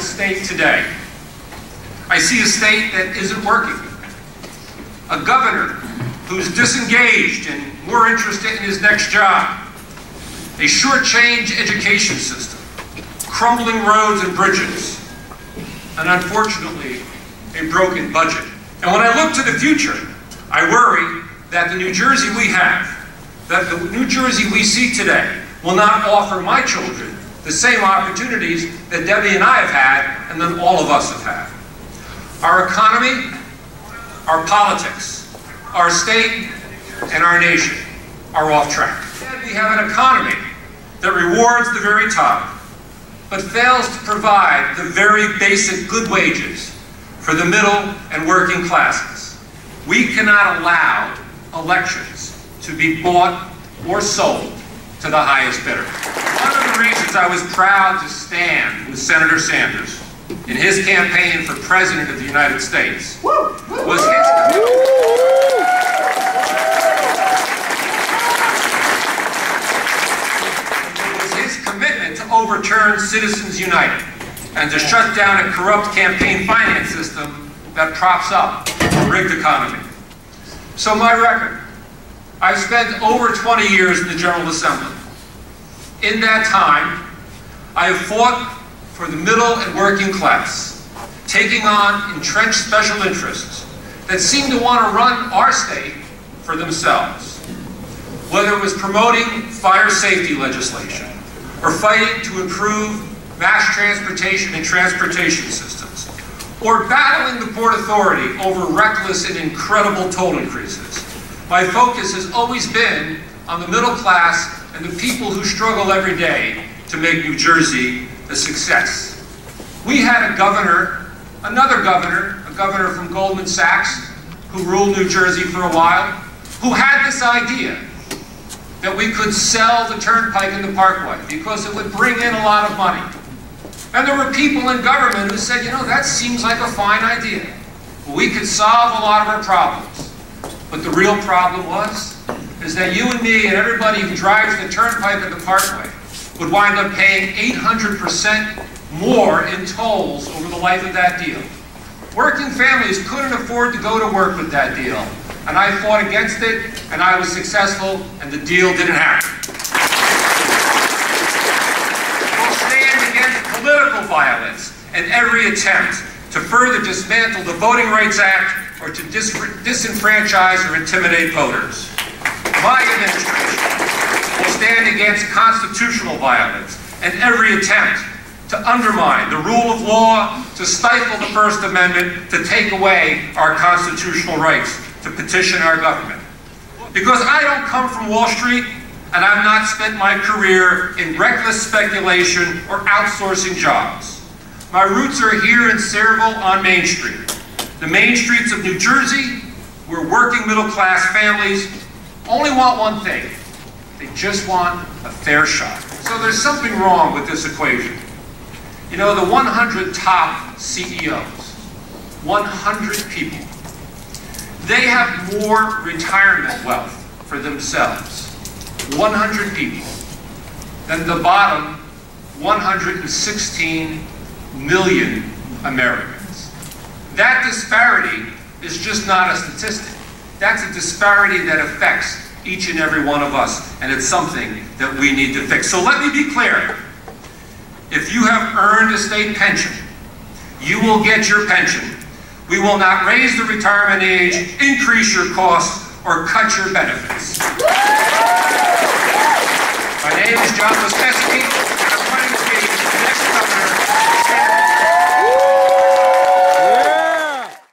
the state today. I see a state that isn't working. A governor who's disengaged and more interested in his next job. A short-change education system, crumbling roads and bridges, and unfortunately, a broken budget. And when I look to the future, I worry that the New Jersey we have, that the New Jersey we see today, will not offer my children the same opportunities that Debbie and I have had, and that all of us have had. Our economy, our politics, our state, and our nation are off track. We have an economy that rewards the very top, but fails to provide the very basic good wages for the middle and working classes. We cannot allow elections to be bought or sold to the highest bidder. One of the reasons I was proud to stand with Senator Sanders in his campaign for President of the United States was his commitment to overturn Citizens United and to shut down a corrupt campaign finance system that props up a rigged economy. So my record, I've spent over 20 years in the General Assembly. In that time, I have fought for the middle and working class, taking on entrenched special interests that seem to want to run our state for themselves. Whether it was promoting fire safety legislation or fighting to improve mass transportation and transportation systems, or battling the Port Authority over reckless and incredible toll increases, my focus has always been on the middle class and the people who struggle every day to make New Jersey a success. We had a governor, another governor, a governor from Goldman Sachs, who ruled New Jersey for a while, who had this idea that we could sell the turnpike in the Parkway because it would bring in a lot of money. And there were people in government who said, you know, that seems like a fine idea. We could solve a lot of our problems. But the real problem is that you and me and everybody who drives the turnpike in the Parkway would wind up paying 800% more in tolls over the life of that deal. Working families couldn't afford to go to work with that deal. And I fought against it, and I was successful, and the deal didn't happen. We'll stand against political violence and every attempt to further dismantle the Voting Rights Act or to disenfranchise or intimidate voters. My administration will stand against constitutional violence and every attempt to undermine the rule of law, to stifle the First Amendment, to take away our constitutional rights to petition our government. Because I don't come from Wall Street, and I've not spent my career in reckless speculation or outsourcing jobs. My roots are here in Sayreville on Main Street, the main streets of New Jersey, where working middle-class families only want one thing. They just want a fair shot. So there's something wrong with this equation. You know, the 100 top CEOs, 100 people, they have more retirement wealth for themselves, 100 people, than the bottom 116 million Americans. That disparity is just not a statistic. That's a disparity that affects each and every one of us, and it's something that we need to fix. So let me be clear. If you have earned a state pension, you will get your pension. We will not raise the retirement age, increase your costs, or cut your benefits. My name is Wisniewski.